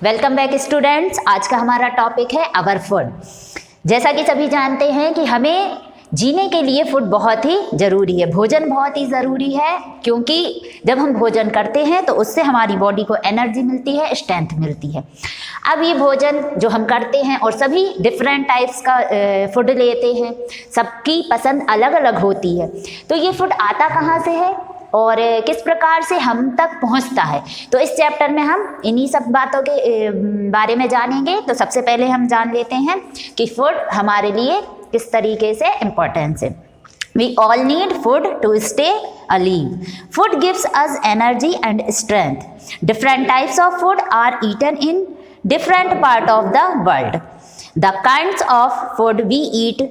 Welcome back students. आज का हमारा टॉपिक है आवर फूड। जैसा कि सभी जानते हैं कि हमें जीने के लिए फूड बहुत ही ज़रूरी है, भोजन बहुत ही ज़रूरी है, क्योंकि जब हम भोजन करते हैं तो उससे हमारी बॉडी को एनर्जी मिलती है, स्ट्रेंथ मिलती है। अब ये भोजन जो हम करते हैं और सभी डिफरेंट टाइप्स का फूड लेते हैं, सबकी पसंद अलग अलग होती है। तो ये फूड आता कहाँ से है और किस प्रकार से हम तक पहुंचता है, तो इस चैप्टर में हम इन्हीं सब बातों के बारे में जानेंगे। तो सबसे पहले हम जान लेते हैं कि फूड हमारे लिए किस तरीके से इम्पोर्टेंस है। We all need food to stay alive. Food gives us energy and strength. Different types of food are eaten in different part of the world. The kinds of food we eat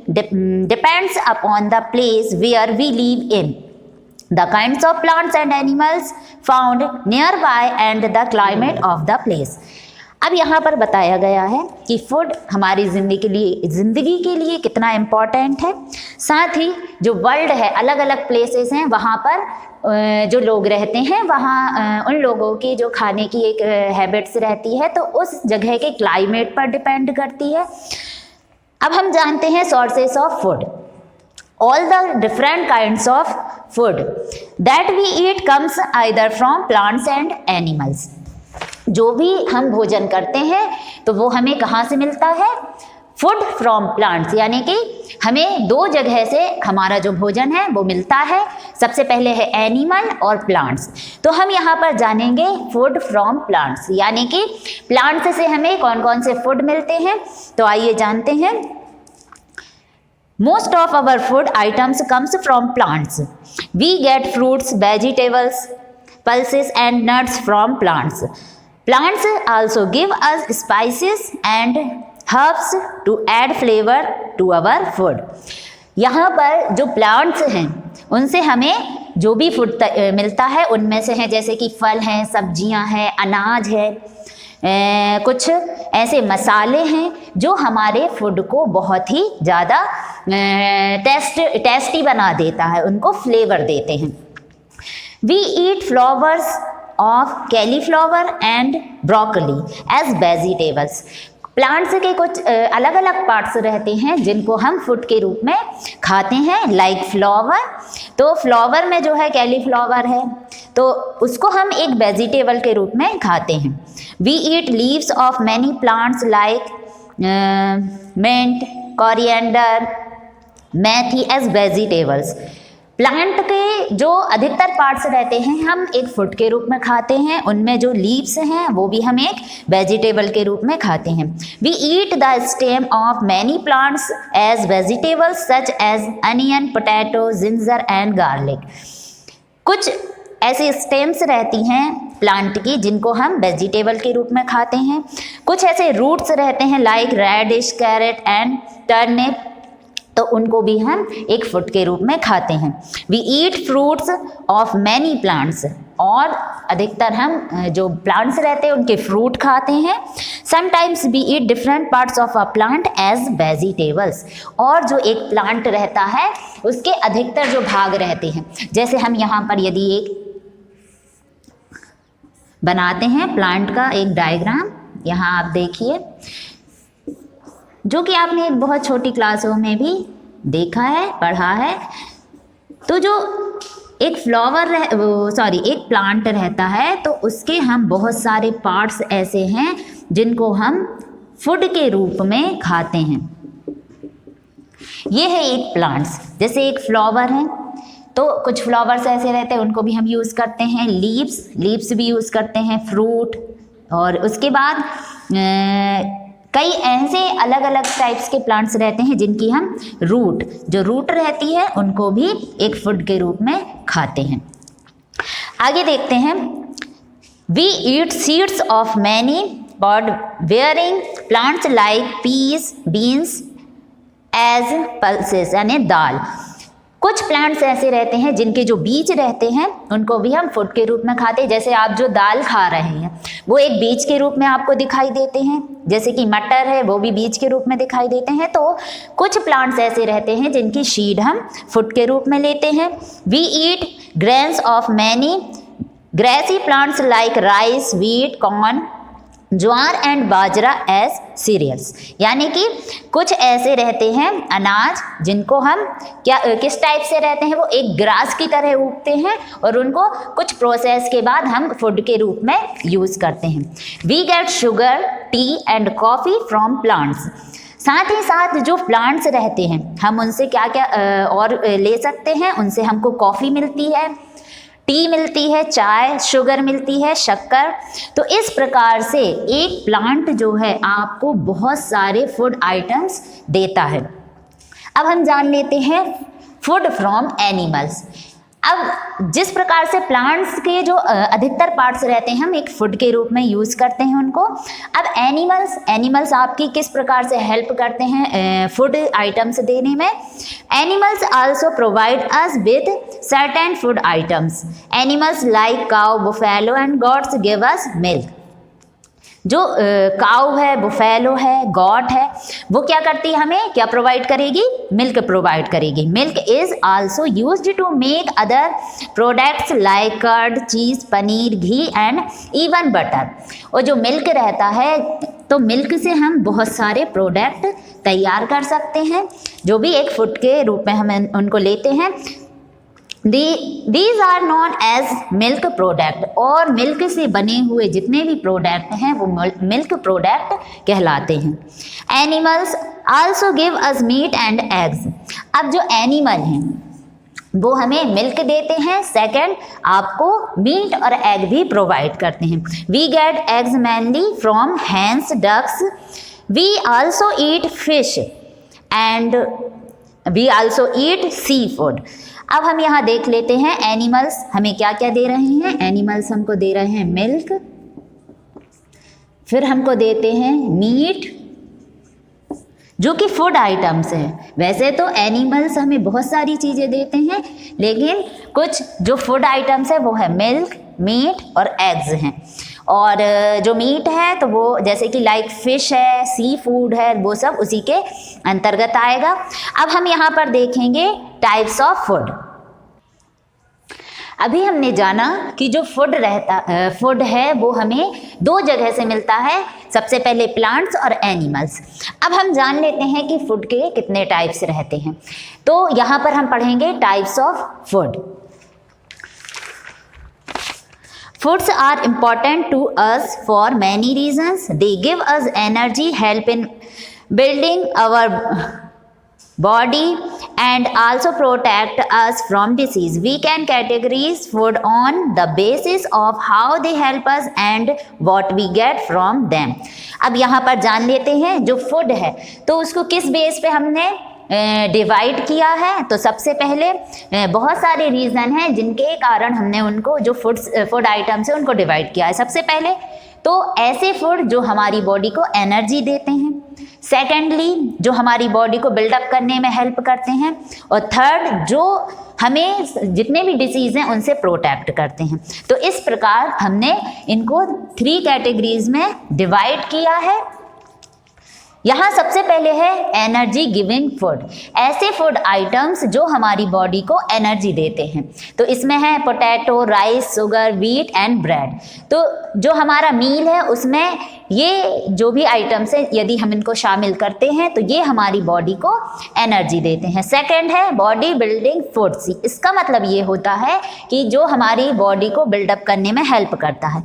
depends upon the place where we live in, the kinds of plants and animals found nearby and the climate of the place. अब यहाँ पर बताया गया है कि food हमारी ज़िंदगी के लिए कितना इम्पॉर्टेंट है। साथ ही जो वर्ल्ड है, अलग अलग प्लेसेस हैं, वहाँ पर जो लोग रहते हैं वहाँ उन लोगों की जो खाने की एक हैबिट्स रहती है, तो उस जगह के क्लाइमेट पर डिपेंड करती है। अब हम जानते हैं sources of food. All the different kinds of food that we eat comes either from plants and animals. जो भी हम भोजन करते हैं तो वो हमें कहाँ से मिलता है? फूड फ्रॉम प्लांट्स, यानी कि हमें दो जगह से हमारा जो भोजन है वो मिलता है। सबसे पहले है एनिमल और प्लांट्स। तो हम यहाँ पर जानेंगे फूड फ्रॉम प्लांट्स, यानी कि प्लांट्स से हमें कौन कौन से फूड मिलते हैं। तो आइए जानते हैं। Most of our food items comes from plants. We get fruits, vegetables, pulses and nuts from plants. Plants also give us spices and herbs to add flavor to our food. यहाँ पर जो plants हैं उनसे हमें जो भी food मिलता है उनमें से हैं जैसे कि फल हैं, सब्जियाँ हैं, अनाज है, कुछ ऐसे मसाले हैं जो हमारे फूड को बहुत ही ज़्यादा टेस्टी बना देता है, उनको फ्लेवर देते हैं। We eat flowers of cauliflower and broccoli as vegetables. Plants के कुछ अलग अलग पार्ट्स रहते हैं जिनको हम फूड के रूप में खाते हैं, लाइक फ्लावर। तो फ्लावर में जो है कैलीफ्लावर है, तो उसको हम एक वेजिटेबल के रूप में खाते हैं। We eat leaves of many plants like mint, coriander, methi as vegetables. Plant के जो अधिकतर पार्ट्स रहते हैं हम एक फूड के रूप में खाते हैं, उनमें जो लीव्स हैं वो भी हम एक वेजिटेबल के रूप में खाते हैं। We eat the stem of many plants as vegetables such as onion, potato, ginger and garlic. कुछ ऐसी स्टेम्स रहती हैं प्लांट की जिनको हम वेजिटेबल के रूप में खाते हैं। कुछ ऐसे रूट्स रहते हैं like radish, carrot and turnip, तो उनको भी हम एक फूड के रूप में खाते हैं। We eat fruits of many plants, और अधिकतर हम जो प्लांट्स रहते हैं उनके फ्रूट खाते हैं। Sometimes we eat different parts of a plant as vegetables, और जो एक प्लांट रहता है उसके अधिकतर जो भाग रहते हैं, जैसे हम यहाँ पर यदि एक बनाते हैं प्लांट का एक डायग्राम, यहाँ आप देखिए, जो कि आपने एक बहुत छोटी क्लासों में भी देखा है, पढ़ा है। तो जो एक एक प्लांट रहता है तो उसके हम बहुत सारे पार्ट्स ऐसे हैं जिनको हम फूड के रूप में खाते हैं। ये है एक प्लांट्स, जैसे एक फ्लावर है तो कुछ फ्लावर्स ऐसे रहते हैं उनको भी हम यूज़ करते हैं। लीव्स भी यूज़ करते हैं, फ्रूट, और उसके बाद कई ऐसे अलग अलग टाइप्स के प्लांट्स रहते हैं जिनकी हम रूट रहती है उनको भी एक फूड के रूप में खाते हैं। आगे देखते हैं। We eat seeds of many pod bearing plants like peas, beans as pulses, यानी दाल। कुछ प्लांट्स ऐसे रहते हैं जिनके जो बीज रहते हैं उनको भी हम फूड के रूप में खाते हैं। जैसे आप जो दाल खा रहे हैं वो एक बीज के रूप में आपको दिखाई देते हैं, जैसे कि मटर है वो भी बीज के रूप में दिखाई देते हैं। तो कुछ प्लांट्स ऐसे रहते हैं जिनकी सीड हम फूड के रूप में लेते हैं। We eat grains of many grassy plants like rice, wheat, corn, jowar and bajra as cereals, यानी कि कुछ ऐसे रहते हैं अनाज जिनको हम किस टाइप से रहते हैं, वो एक ग्रास की तरह उगते हैं और उनको कुछ प्रोसेस के बाद हम फूड के रूप में यूज़ करते हैं। We get sugar, tea and coffee from plants. साथ ही साथ जो प्लांट्स रहते हैं हम उनसे क्या क्या और ले सकते हैं, उनसे हमको कॉफ़ी मिलती है, टी मिलती है, चाय, शुगर मिलती है, शक्कर। तो इस प्रकार से एक प्लांट जो है आपको बहुत सारे फूड आइटम्स देता है। अब हम जान लेते हैं फूड फ्रॉम एनिमल्स। अब जिस प्रकार से प्लांट्स के जो अधिकतर पार्ट्स रहते हैं हम एक फूड के रूप में यूज़ करते हैं उनको। अब एनिमल्स आपकी किस प्रकार से हेल्प करते हैं फूड आइटम्स देने में। Animals also provide us with certain food items. Animals like cow, buffalo and goats give us milk. जो काउ है, बुफेलो है, गॉट है, वो क्या करती है, हमें क्या प्रोवाइड करेगी, मिल्क प्रोवाइड करेगी। Milk is also used to make other products like curd, cheese, paneer, ghee and even butter. और जो मिल्क रहता है तो मिल्क से हम बहुत सारे प्रोडक्ट तैयार कर सकते हैं जो भी एक फूड के रूप में हम उनको लेते हैं। These are known as milk product. और मिल्क से बने हुए जितने भी प्रोडक्ट हैं वो मिल्क प्रोडक्ट कहलाते हैं। Animals also give us meat and eggs. अब जो एनिमल हैं वो हमें मिल्क देते हैं, सेकंड आपको मीट और एग भी प्रोवाइड करते हैं। We get eggs mainly from hens, ducks. We also eat fish and we also eat seafood. अब हम यहाँ देख लेते हैं एनिमल्स हमें क्या क्या दे रहे हैं। एनिमल्स हमको दे रहे हैं मिल्क, फिर हमको देते हैं मीट जो कि फूड आइटम्स हैं। वैसे तो एनिमल्स हमें बहुत सारी चीज़ें देते हैं लेकिन कुछ जो फूड आइटम्स है वो है मिल्क, मीट और एग्स हैं। और जो मीट है तो वो जैसे कि लाइक फिश है, सी फूड है, वो सब उसी के अंतर्गत आएगा। अब हम यहाँ पर देखेंगे टाइप्स ऑफ फूड। अभी हमने जाना कि जो फूड है वो हमें दो जगह से मिलता है, सबसे पहले प्लांट्स और एनिमल्स। अब हम जान लेते हैं कि फूड के कितने टाइप्स रहते हैं। तो यहाँ पर हम पढ़ेंगे types of food. Foods are important to us for many reasons. They give us energy, help in building our body and also protect us from disease. We can categorize food on the basis of how they help us and what we get from them. अब यहाँ पर जान लेते हैं जो food है तो उसको किस बेस पे हमने डिवाइड किया है। तो सबसे पहले बहुत सारे रीज़न हैं जिनके कारण हमने उनको जो फूड आइटम्स है उनको डिवाइड किया है। सबसे पहले तो ऐसे फूड जो हमारी बॉडी को एनर्जी देते हैं, सेकेंडली जो हमारी बॉडी को बिल्डअप करने में हेल्प करते हैं, और थर्ड जो हमें जितने भी डिसीज़ हैं उनसे प्रोटेक्ट करते हैं। तो इस प्रकार हमने इनको 3 कैटेगरीज में डिवाइड किया है। यहाँ सबसे पहले है एनर्जी गिविंग फूड, ऐसे फूड आइटम्स जो हमारी बॉडी को एनर्जी देते हैं। तो इसमें है potato, rice, sugar, wheat and bread. तो जो हमारा मील है उसमें ये जो भी आइटम्स है यदि हम इनको शामिल करते हैं तो ये हमारी बॉडी को एनर्जी देते हैं। सेकंड है बॉडी बिल्डिंग फूड्स। इसका मतलब ये होता है कि जो हमारी बॉडी को बिल्डअप करने में हेल्प करता है।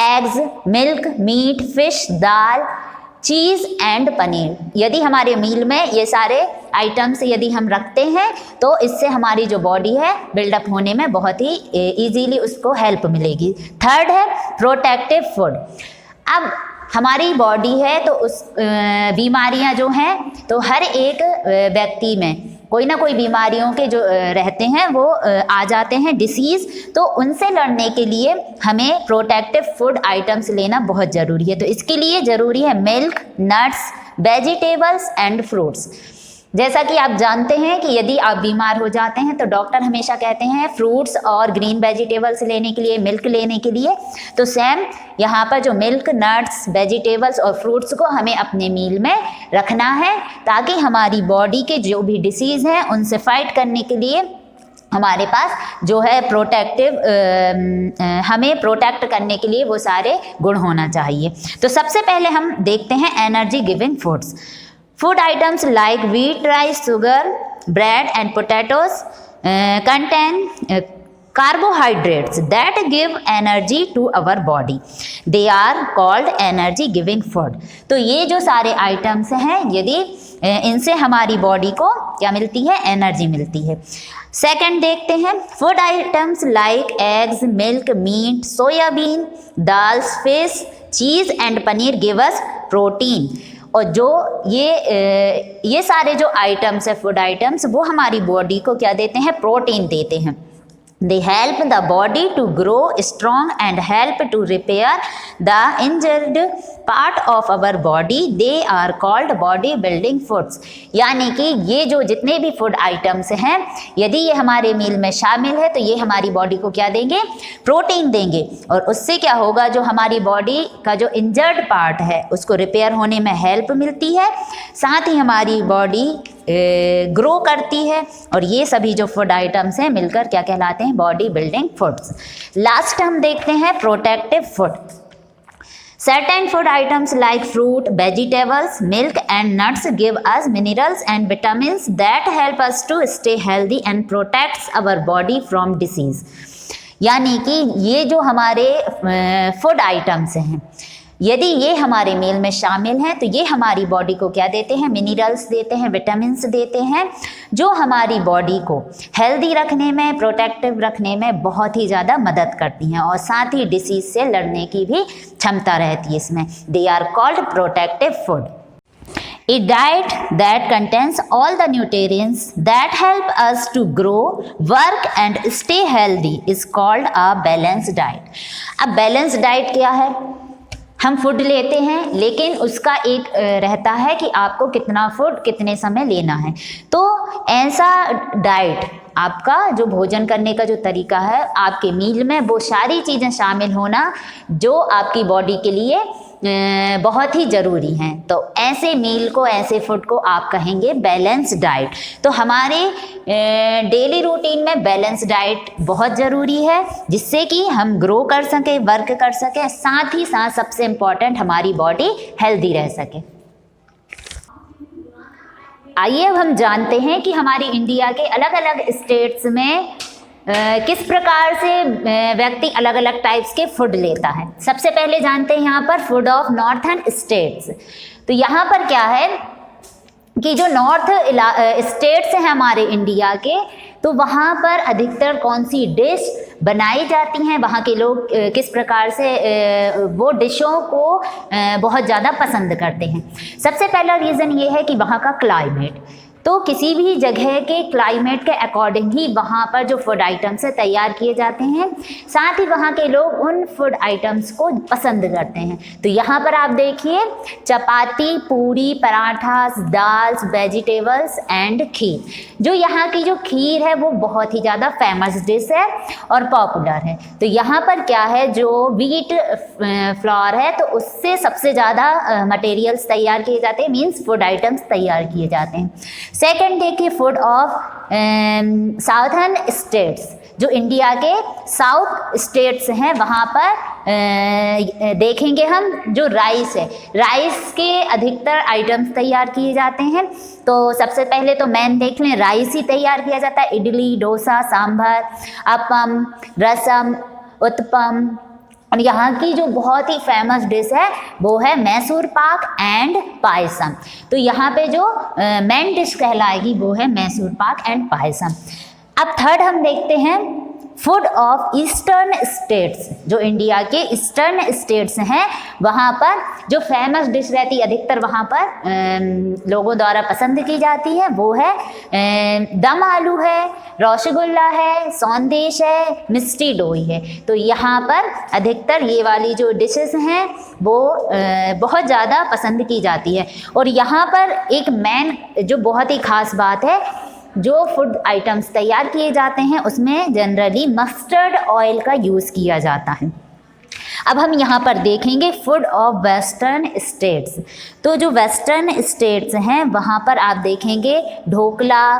Eggs, milk, meat, fish, dal, cheese and paneer. यदि हमारे मील में ये सारे आइटम्स यदि हम रखते हैं तो इससे हमारी जो बॉडी है बिल्डअप होने में बहुत ही इजीली उसको हेल्प मिलेगी। थर्ड है प्रोटेक्टिव फूड। अब हमारी बॉडी है तो उस बीमारियां जो हैं तो हर एक व्यक्ति में कोई ना कोई बीमारियों के जो रहते हैं वो आ जाते हैं डिसीज़। तो उनसे लड़ने के लिए हमें प्रोटेक्टिव फूड आइटम्स लेना बहुत ज़रूरी है। तो इसके लिए ज़रूरी है milk, nuts, vegetables and fruits. जैसा कि आप जानते हैं कि यदि आप बीमार हो जाते हैं तो डॉक्टर हमेशा कहते हैं फ्रूट्स और ग्रीन वेजिटेबल्स लेने के लिए, मिल्क लेने के लिए। तो सेम यहाँ पर जो मिल्क, नट्स, वेजिटेबल्स और फ्रूट्स को हमें अपने मील में रखना है ताकि हमारी बॉडी के जो भी डिसीज़ हैं उनसे फाइट करने के लिए हमारे पास जो है प्रोटेक्टिव हमें प्रोटेक्ट करने के लिए वो सारे गुण होना चाहिए। तो सबसे पहले हम देखते हैं energy giving foods. Food items like wheat, rice, sugar, bread and potatoes contain carbohydrates that give energy to our body. They are called energy giving food. तो ये जो सारे आइटम्स हैं, यदि इनसे हमारी बॉडी को क्या मिलती है, एनर्जी मिलती है। सेकंड देखते हैं, food items like eggs, milk, meat, soybean, dals, fish, cheese and paneer give us protein. और जो ये सारे जो आइटम्स है, फूड आइटम्स, वो हमारी बॉडी को क्या देते हैं, प्रोटीन देते हैं। They help the body to grow strong and help to repair the injured part of our body. They are called body building foods. यानी कि ये जो जितने भी फूड आइटम्स हैं, यदि ये हमारे मील में शामिल है तो ये हमारी बॉडी को क्या देंगे, प्रोटीन देंगे। और उससे क्या होगा, जो हमारी बॉडी का जो इंजर्ड पार्ट है उसको रिपेयर होने में हेल्प मिलती है, साथ ही हमारी बॉडी ग्रो करती है। और ये सभी जो फूड आइटम्स हैं मिलकर क्या कहलाते हैं, बॉडी बिल्डिंग फूड्स। लास्ट हम देखते हैं protective food. Certain food items like fruit, vegetables, milk and nuts give us minerals and vitamins that help us to stay healthy and protects our body from disease. यानी कि ये जो हमारे food items हैं, यदि ये हमारे मील में शामिल हैं तो ये हमारी बॉडी को क्या देते हैं, मिनरल्स देते हैं, विटामिन्स देते हैं, जो हमारी बॉडी को हेल्दी रखने में, प्रोटेक्टिव रखने में बहुत ही ज़्यादा मदद करती हैं और साथ ही डिसीज से लड़ने की भी क्षमता रहती है इसमें। They are called protective food. A diet that contains all the nutrients that help us to grow, work and stay healthy is called a balanced diet. अब बैलेंस डाइट क्या है, हम फूड लेते हैं लेकिन उसका एक रहता है कि आपको कितना फूड कितने समय लेना है। तो ऐसा डाइट, आपका जो भोजन करने का जो तरीका है, आपके मील में वो सारी चीज़ें शामिल होना जो आपकी बॉडी के लिए बहुत ही ज़रूरी हैं। तो ऐसे मील को, ऐसे फूड को आप कहेंगे बैलेंस डाइट। तो हमारे डेली रूटीन में बैलेंस डाइट बहुत ज़रूरी है, जिससे कि हम ग्रो कर सकें, वर्क कर सकें, साथ ही साथ सबसे इम्पॉर्टेंट हमारी बॉडी हेल्दी रह सके। आइए अब हम जानते हैं कि हमारी इंडिया के अलग अलग स्टेट्स में किस प्रकार से व्यक्ति अलग अलग टाइप्स के फूड लेता है। सबसे पहले जानते हैं यहाँ पर फूड ऑफ नॉर्थर्न स्टेट्स। तो यहाँ पर क्या है कि जो नॉर्थ स्टेट्स हैं हमारे इंडिया के, तो वहाँ पर अधिकतर कौन सी डिश बनाई जाती हैं, वहाँ के लोग किस प्रकार से वो डिशों को बहुत ज़्यादा पसंद करते हैं। सबसे पहला रीज़न ये है कि वहाँ का क्लाइमेट। तो किसी भी जगह के क्लाइमेट के अकॉर्डिंग ही वहाँ पर जो फूड आइटम्स है तैयार किए जाते हैं, साथ ही वहाँ के लोग उन फूड आइटम्स को पसंद करते हैं। तो यहाँ पर आप देखिए, चपाती, पूरी, पराठा, दाल्स, वेजिटेबल्स एंड खीर। जो यहाँ की जो खीर है वो बहुत ही ज़्यादा फेमस डिश है और पॉपुलर है। तो यहाँ पर क्या है, जो व्हीट फ्लोर है तो उससे सबसे ज़्यादा मटेरियल्स तैयार किए जाते हैं, मीन्स फूड आइटम्स तैयार किए जाते हैं। सेकेंड देखिए फूड ऑफ साउथर्न स्टेट्स। जो इंडिया के साउथ स्टेट्स हैं वहाँ पर देखेंगे हम जो राइस है, राइस के अधिकतर आइटम्स तैयार किए जाते हैं। तो सबसे पहले तो मेन देख लें, राइस ही तैयार किया जाता है। इडली, डोसा, सांभर, अपम, रसम, उत्पम। और यहाँ की जो बहुत ही फेमस डिश है वो है मैसूर पाक एंड पायसम। तो यहाँ पे जो मेन डिश कहलाएगी वो है मैसूर पाक एंड पायसम। अब थर्ड हम देखते हैं फूड ऑफ ईस्टर्न स्टेट्स। जो इंडिया के ईस्टर्न स्टेट्स हैं वहाँ पर जो फेमस डिश रहती है, अधिकतर वहाँ पर लोगों द्वारा पसंद की जाती है, वो है दम आलू है, रसगुल्ला है, सौंदेश है, मिष्टी दोई है। तो यहाँ पर अधिकतर ये वाली जो डिशेस हैं वो बहुत ज़्यादा पसंद की जाती है। और यहाँ पर एक मेन जो बहुत ही ख़ास बात है, जो फूड आइटम्स तैयार किए जाते हैं उसमें जनरली मस्टर्ड ऑयल का यूज़ किया जाता है। अब हम यहाँ पर देखेंगे फूड ऑफ वेस्टर्न स्टेट्स। तो जो वेस्टर्न स्टेट्स हैं वहाँ पर आप देखेंगे ढोकला,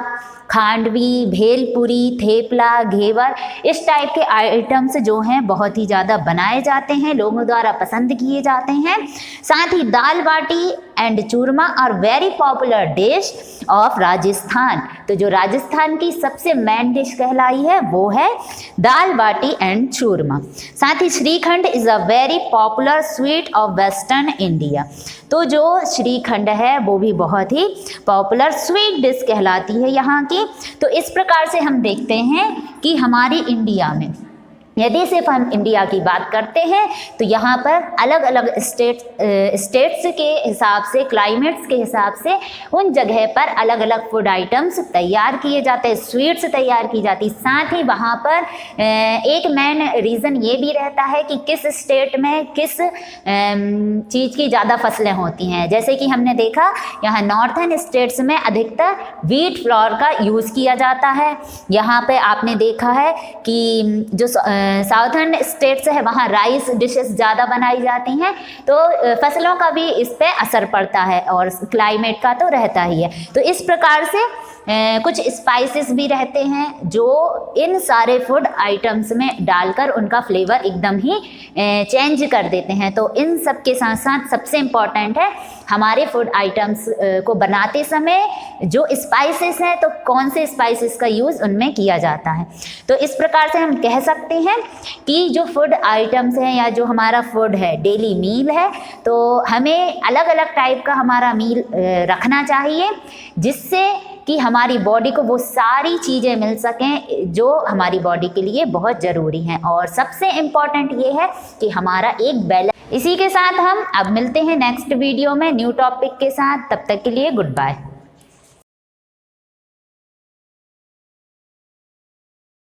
खांडवी, भेलपुरी, थेपला, घेवर, इस टाइप के आइटम्स जो हैं बहुत ही ज़्यादा बनाए जाते हैं, लोगों द्वारा पसंद किए जाते हैं। साथ ही दाल बाटी एंड चूरमा और very popular dish of Rajasthan. तो जो राजस्थान की सबसे मेन डिश कहलाई है वो है दाल बाटी एंड चूरमा। साथ ही shrikhand is a very popular sweet of western India. तो जो श्रीखंड है वो भी बहुत ही पॉपुलर स्वीट डिश कहलाती है यहाँ की। तो इस प्रकार से हम देखते हैं कि हमारी इंडिया में यदि सिर्फ हम इंडिया की बात करते हैं तो यहाँ पर अलग अलग स्टेट्स के हिसाब से, क्लाइमेट्स के हिसाब से उन जगह पर अलग अलग फूड आइटम्स तैयार किए जाते हैं, स्वीट्स तैयार की जाती। साथ ही वहाँ पर एक मेन रीज़न ये भी रहता है कि किस स्टेट में किस चीज़ की ज़्यादा फसलें होती हैं। जैसे कि हमने देखा यहाँ नॉर्थन स्टेट्स में अधिकतर व्हीट फ्लोर का यूज़ किया जाता है। यहाँ पे आपने देखा है कि जो साउथर्न स्टेट्स है वहाँ राइस डिशेस ज़्यादा बनाई जाती हैं। तो फसलों का भी इस पे असर पड़ता है और क्लाइमेट का तो रहता ही है। तो इस प्रकार से कुछ स्पाइसेस भी रहते हैं जो इन सारे फूड आइटम्स में डालकर उनका फ्लेवर एकदम ही चेंज कर देते हैं। तो इन सब के साथ साथ सबसे इम्पॉर्टेंट है हमारे फूड आइटम्स को बनाते समय जो स्पाइसेस हैं तो कौन से स्पाइसेस का यूज़ उनमें किया जाता है। तो इस प्रकार से हम कह सकते हैं कि जो फूड आइटम्स हैं या जो हमारा फूड है, डेली मील है, तो हमें अलग अलग टाइप का हमारा मील रखना चाहिए जिससे कि हमारी बॉडी को वो सारी चीज़ें मिल सकें जो हमारी बॉडी के लिए बहुत ज़रूरी हैं। और सबसे इम्पॉर्टेंट ये है कि हमारा एक बैलेंस। इसी के साथ हम अब मिलते हैं नेक्स्ट वीडियो में न्यू टॉपिक के साथ। तब तक के लिए गुड बाय।